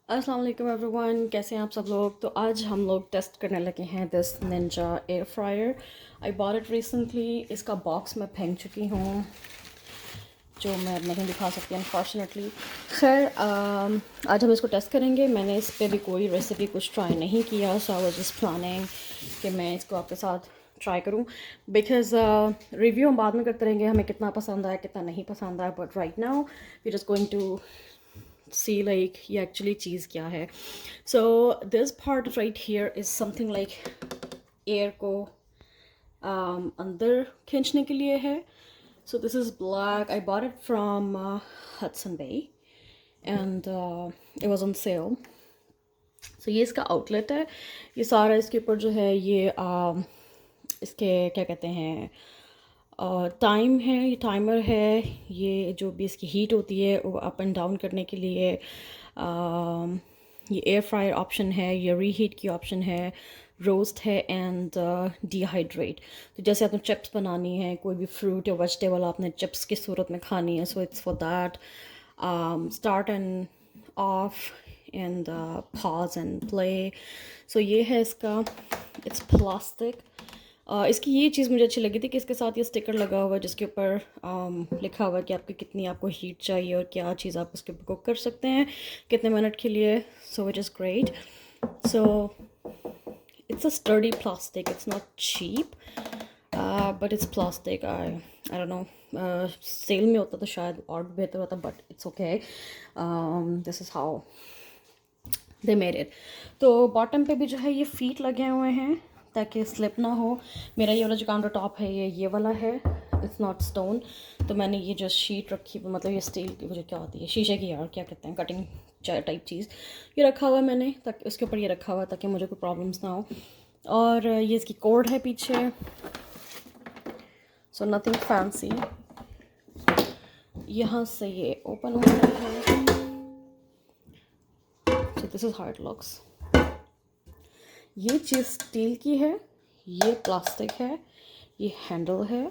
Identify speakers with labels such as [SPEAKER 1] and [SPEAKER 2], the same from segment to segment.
[SPEAKER 1] अस्सलाम वालेकुम एवरीवन, कैसे हैं आप सब लोग। तो आज हम लोग टेस्ट करने लगे हैं this Ninja air fryer. I bought it recently. इसका बॉक्स मैं फेंक चुकी हूँ, जो मैं नहीं दिखा सकती अनफॉर्चुनेटली। खैर आज हम इसको टेस्ट करेंगे। मैंने इस पर भी कोई रेसिपी कुछ ट्राई नहीं किया, सो आई वाज जस्ट प्लानिंग कि मैं इसको आपके साथ ट्राई करूँ। बिकॉज रिव्यू हम बाद में करते रहेंगे, हमें कितना पसंद आया कितना नहीं पसंद आया, but right now we just going to see like ये actually चीज़ क्या है. So this part right here is something like air को अंदर खींचने के लिए है. So this is black. I bought it from Hudson Bay and it was on sale. So ये इसका आउटलेट है. ये सारा इसके ऊपर जो है ये इसके क्या कहते हैं टाइम है, ये टाइमर है. ये जो भी इसकी हीट होती है वो अप एंड डाउन करने के लिए ये एयर फ्रायर ऑप्शन है, ये रीहीट की ऑप्शन है, रोस्ट है एंड डिहाइड्रेट. तो जैसे आपने चिप्स बनानी है, कोई भी फ्रूट या वेजिटेबल आपने चिप्स की सूरत में खानी है, so it's for that. Start and off and pause and play. So ये है इसका. It's plastic. इसकी ये चीज़ मुझे अच्छी लगी थी कि इसके साथ ये स्टिकर लगा हुआ है जिसके ऊपर लिखा हुआ है कि आपकी कितनी आपको हीट चाहिए और क्या चीज़ आप उसके ऊपर कुक कर सकते हैं, कितने मिनट के लिए. So it is great. So it's a sturdy plastic. It's not cheap but it's plastic. I don't know, sale में होता तो शायद और बेहतर होता, but it's okay. This is how they made it. तो बॉटम पे भी जो है ये फीट लगे हुए हैं ताकि स्लिप ना हो. मेरा ये वाला जो काउंटर टॉप है ये वाला है. It's not stone. तो मैंने ये जो शीट रखी, मतलब ये स्टील की, मुझे क्या होती है, शीशे की यार क्या कहते हैं, कटिंग टाइप चीज़, ये रखा हुआ है मैंने, ताकि उसके ऊपर ये रखा हुआ है ताकि मुझे कोई प्रॉब्लम्स ना हो. और ये इसकी कोड है पीछे. So nothing fancy. यहाँ से ये ओपन हो रहा है. सो this is how it looks. ये चीज़ स्टील की है, ये प्लास्टिक है, ये हैंडल है.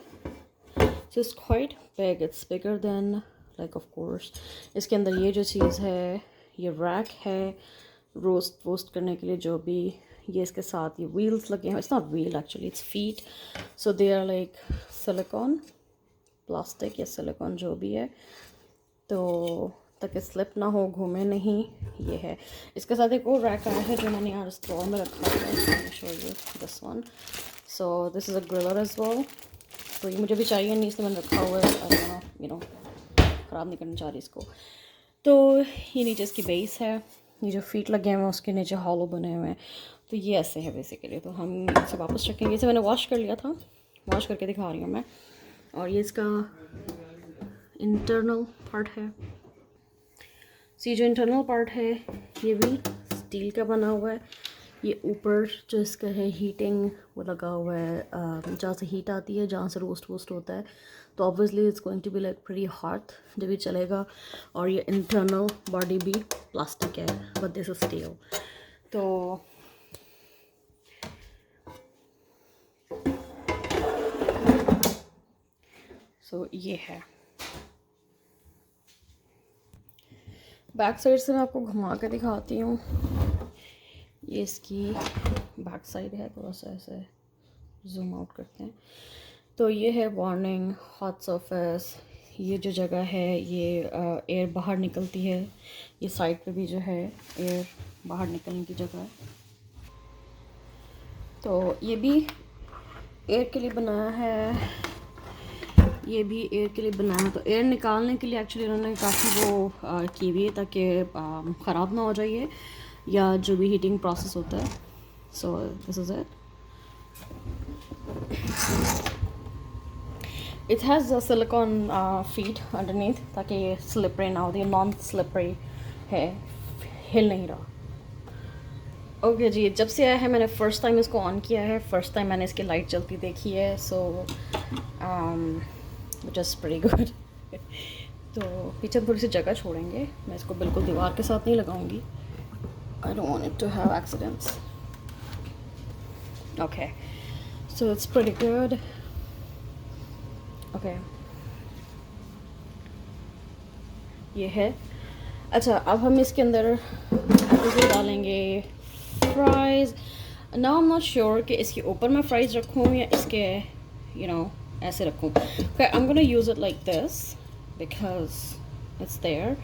[SPEAKER 1] So it's quite big. It's bigger than like of course. इसके अंदर ये जो चीज़ है ये रैक है रोस्ट वोस्ट करने के लिए, जो भी. ये इसके साथ ये व्हील्स लगे हैं. It's not wheel actually, it's feet. So they are like silicone, plastic या सिलिकॉन जो भी है, तो ताकि स्लिप ना हो, घूमे नहीं. ये है. इसके साथ एक और रैक आया है जो मैंने यहाँ स्टोर में रखा है. Show you this one. So this is a griller as well. तो ये मुझे भी चाहिए नहीं, इसलिए मैंने रखा हुआ है. यू नो ख़राब नहीं करना चाह रही इसको. तो ये नीचे इसकी बेस है. ये जो फीट लगे हुए हैं उसके नीचे हॉलो बने हुए हैं. तो ये ऐसे है बेसिकली. तो हम इसे वापस रखेंगे. इसे मैंने वॉश कर लिया था, वॉश करके दिखा रही हूँ मैं. और ये इसका इंटरनल पार्ट है. सी जो इंटरनल पार्ट है ये भी स्टील का बना हुआ है. ये ऊपर जो इसका है हीटिंग वो लगा हुआ है, जहाँ से हीट आती है, जहाँ से रोस्ट वोस्ट होता है. तो obviously it's going to be like pretty hot जब भी चलेगा. और ये इंटरनल बॉडी भी प्लास्टिक है, बट दिस इज स्टील. तो ये है. बैक साइड से मैं आपको घुमा के दिखाती हूँ. ये इसकी बैक साइड है. थोड़ा सा ऐसे जूम आउट करते हैं. तो ये है वार्निंग, हॉट सरफेस. ये जो जगह है ये एयर बाहर निकलती है. ये साइड पे भी जो है एयर बाहर निकलने की जगह है. तो ये भी एयर के लिए बनाया है. ये भी एयर के लिए बनाया है. तो एयर निकालने के लिए एक्चुअली उन्होंने काफ़ी वो की हुई है ताकि ख़राब ना हो जाए या जो भी हीटिंग प्रोसेस होता है. सो this is it. It has a silicon feet underneath ताकि ये स्लिपरी ना हो. ये नॉन स्लिपरी है, हिल नहीं रहा. ओके जी, जब से आया है मैंने फ़र्स्ट टाइम इसको ऑन किया है. फ़र्स्ट टाइम मैंने इसकी लाइट जलती देखी है. सो विच इज़ प्रीटी गुड. तो पीछे थोड़ी सी जगह छोड़ेंगे. मैं इसको बिल्कुल दीवार के साथ नहीं लगाऊंगी. I don't want it to have accidents. Okay, so it's pretty good. Okay, ये है. अच्छा, अब हम इसके अंदर इसमें डालेंगे fries. Now I am not sure कि इसके ऊपर मैं फ्राइज़ रखूँ या इसके ऐसे रखूँ. I am gonna use it like this because it's there.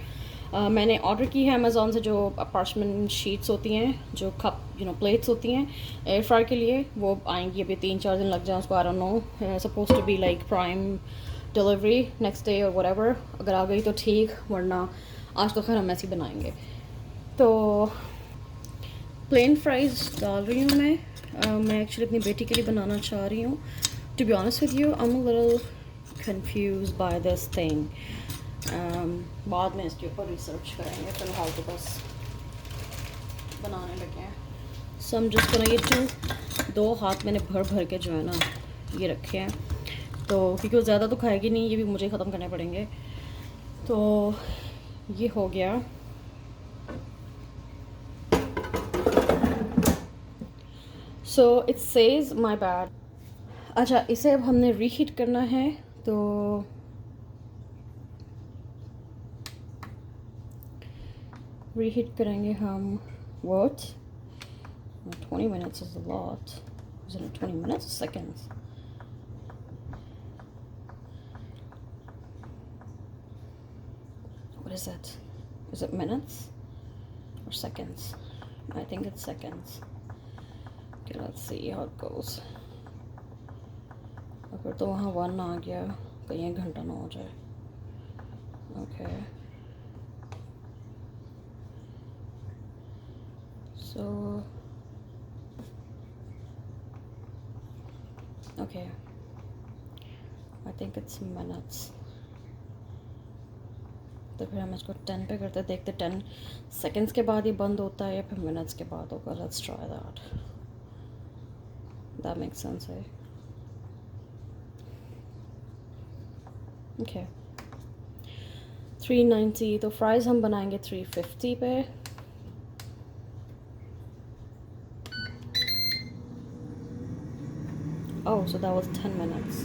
[SPEAKER 1] मैंने ऑर्डर की है अमेज़ॉन से जो पार्चमेंट शीट्स होती हैं, जो कप प्लेट्स होती हैं एयर फ्राई के लिए. वो आएंगी अभी 3-4 दिन लग जाए उसको. I don't know, suppose to be like prime delivery next day और व्हाटएवर. अगर आ गई तो ठीक, वरना आज तो खैर हम ऐसे ही बनाएंगे. तो प्लेन फ्राइज़ डाल रही हूँ मैं. मैं एक्चुअली अपनी बेटी के लिए बनाना चाह रही हूँ. To be honest with you, I am a little confuse by this thing. बाद में इसके ऊपर रिसर्च करेंगे. फ़िलहाल तो बस बनाने लगे हैं. सो हम जस्ट गोना, ये 2 हाथ मैंने भर भर के जो है ना ये रखे हैं. तो क्योंकि वो ज़्यादा तो खाएगी नहीं, ये भी मुझे ख़त्म करने पड़ेंगे. तो ये हो गया. So it says my bad. अच्छा, इसे अब हमने रीहीट करना है. तो रीहीट करेंगे हम. What? 20 minutes is a lot. Is it 20 minutes or seconds? What is it? Is it minutes or seconds? I think it's seconds. Okay, let's see how it goes. अगर तो वहाँ 1 आ गया, कहीं 1 घंटा ना हो जाए. Okay. So okay, I think it's minutes. तो फिर हम इसको 10 पे करते, देखते 10 सेकेंड्स के बाद ये बंद होता है या फिर मिनट्स के बाद होगा. Let's try that. That makes sense है. ओके, 390. तो फ्राइज़ हम बनाएंगे 350 पे. Oh, so that was 10 minutes.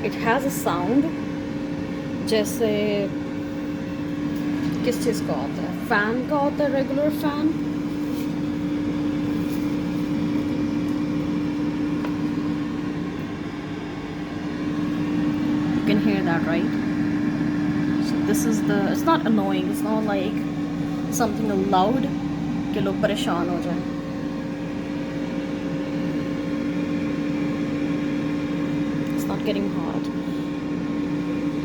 [SPEAKER 1] It has a sound जैसे किस चीज़ का होता है, फ़ैन का होता है, regular fan. You can hear that, right? So this is the, it's not annoying, it's not like something loud कि लोग परेशान हो जाए. It's not getting hot.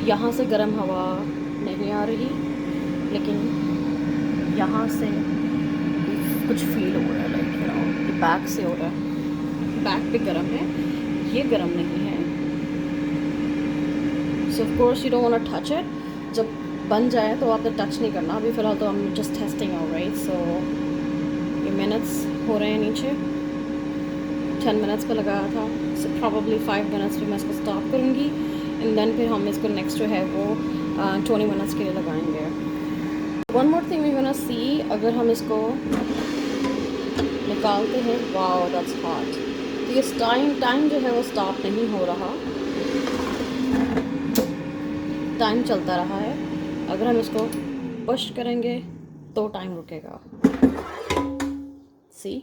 [SPEAKER 1] यहाँ से गर्म हवा नहीं आ रही, लेकिन यहाँ से कुछ फील हो रहा है, लाइक बैक से हो रहा है. बैक पे गर्म है, ये गर्म नहीं है. So of course you don't want to touch it. जब बन जाए तो आपने टच नहीं करना. अभी फ़िलहाल तो हम जस्ट टेस्टिंग आउट, राइट. सो ये मिनट्स हो रहे हैं नीचे. 10 मिनट्स पे लगाया था. सो प्रॉबली 5 मिनट्स पे मैं इसको स्टॉप करूँगी. एंड देन फिर हम इसको नेक्स्ट जो है वो 20 मिनट्स के लिए लगाएंगे. One more thing we gonna see, अगर हम इसको निकालते हैं, वाओ दैट्स हॉट. तो ये टाइम जो है वो स्टॉप नहीं हो रहा, टाइम चलता रहा है. अगर हम इसको पुश करेंगे तो टाइम रुकेगा. सी,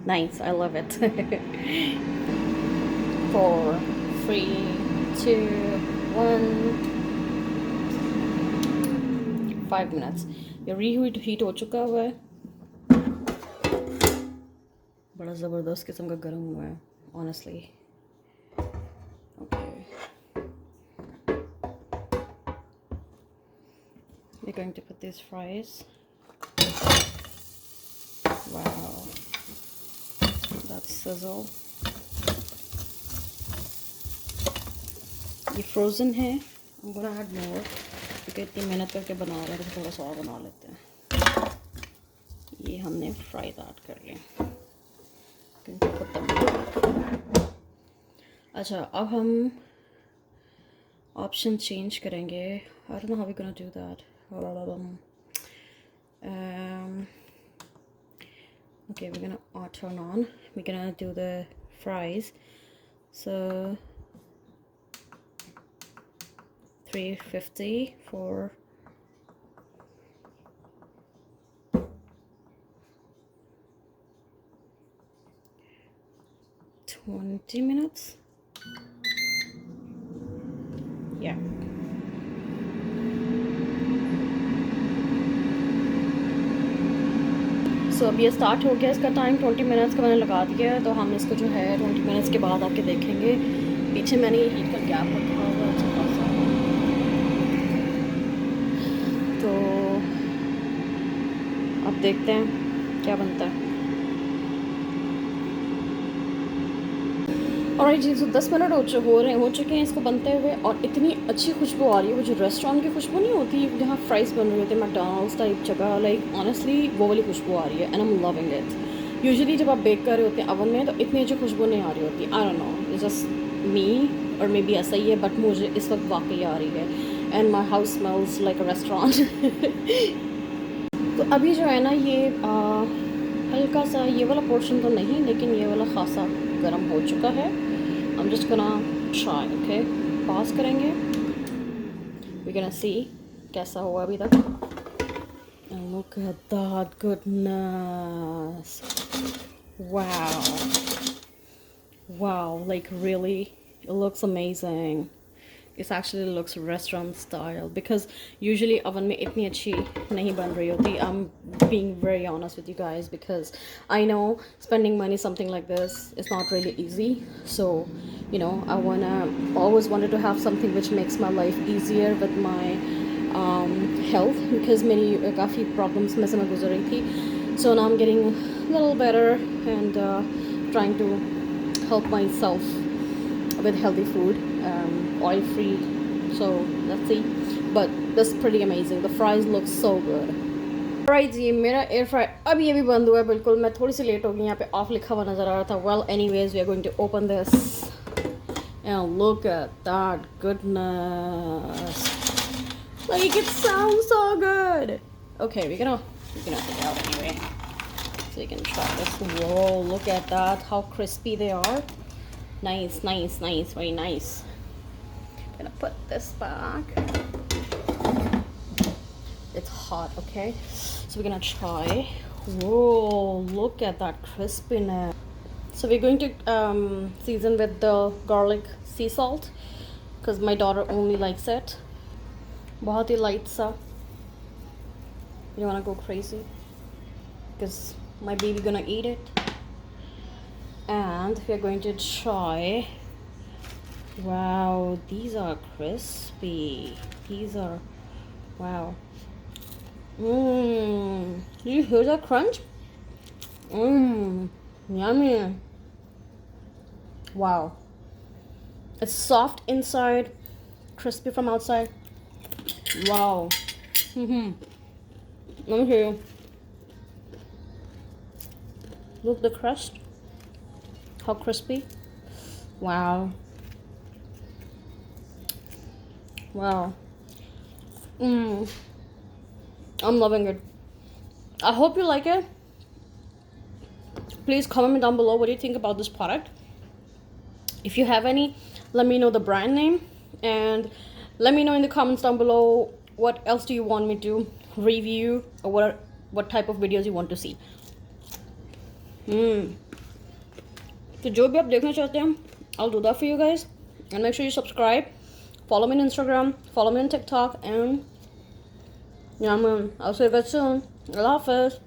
[SPEAKER 1] nice, I love it. 4, 3, 2, 1. 5 minutes. ये रीहीट हो चुका हुआ है. बड़ा ज़बरदस्त किस्म का गर्म हुआ है, honestly. Okay, we're going to put these fries. Wow, that's sizzle. ये फ्रोज़न है. I'm gonna add more क्योंकि इतनी मेहनत करके बना रहे हैं तो थोड़ा सा और बना लेते हैं. ये हमने फ्राइज ऐड कर लिए. अच्छा, अब हम ऑप्शन चेंज करेंगे. I don't know how we're gonna do that. Okay, we're gonna turn on. We're gonna do the fries. So 350 for 20 minutes. Yeah. सो अब ये स्टार्ट हो गया इसका टाइम 20 मिनट्स का मैंने लगा दिया है। तो हम इसको जो है 20 मिनट्स के बाद आके देखेंगे। पीछे मैंने हीट का गैप रखा हुआ है अच्छा खासा। तो अब देखते हैं क्या बनता है। और जी, तो 10 मिनट हो चुके हैं इसको बनते हुए, और इतनी अच्छी खुशबू आ रही है। वो जो रेस्टोरेंट की खुशबू नहीं होती जहाँ फ्राइज़ बन रहे होते हैं, मैकडॉनल्ड्स टाइप जगह, लाइक ऑनेस्टली वो वाली खुशबू आ रही है, and I am loving it. Usually जब आप बेक कर रहे होते हैं अवन में तो इतनी अच्छी खुशबू नहीं आ रही होती। I don't know, it's just me, और मे बी ऐसा ही है, बट मुझे इस वक्त वाकई आ रही है, and my house smells like a restaurant. तो अभी जो है ना ये हल्का सा ये वाला पोर्शन तो नहीं, लेकिन ये वाला खासा गर्म हो चुका है। I'm just gonna try, okay? Pause करेंगे, we're gonna see कैसा हुआ अभी तक। And look at that goodness! Wow, wow! Like really, it looks amazing. It actually looks restaurant style, because usually oven में इतनी अच्छी नहीं बन रही होती. I'm being very honest with you guys, because I know spending money something like this is not really easy. So you know, I always wanted to have something which makes my life easier with my health, because many काफ़ी problems में से मैं गुजर रही थी. So now I'm getting a little better, and trying to help myself with healthy food, oil free. So let's see, but this is pretty amazing. The fries look so good. Alright जी, मेरा air fry अब ये भी बंद हुआ है बिल्कुल। मैं थोड़ी सी लेट हो गई, यहाँ पे ऑफ लिखा हुआ नज़र आ रहा था। Well anyways, we are going to open this, and look at that goodness. Like, it sounds so good. Okay, we're gonna take it out anyway, so you can try this. Whoa, look at that, how crispy they are. Nice, nice, nice, very nice. Gonna put this back. It's hot, okay? So we're gonna try. Whoa, look at that crispiness. So we're going to season with the garlic sea salt, because my daughter only likes it. बहुत ही light सा. You wanna go crazy? Because my baby gonna eat it. And we're going to try. Wow, these are crispy. These are, wow. Mmm. Do you hear that crunch? Mmm. Yummy. Wow. It's soft inside, crispy from outside. Wow. Let me show you. Look, the crust. How crispy. Wow. Wow. I'm loving it. I hope you like it. Please comment me down below what you think about this product. If you have any, let me know the brand name, and let me know in the comments down below what else do you want me to review, or what type of videos you want to see. तो जो भी आप देखना चाहते हैं, I'll do that for you guys. And make sure you subscribe. Follow me on Instagram. Follow me on TikTok. And yeah, man, I'll see you guys soon. Allah Hafiz.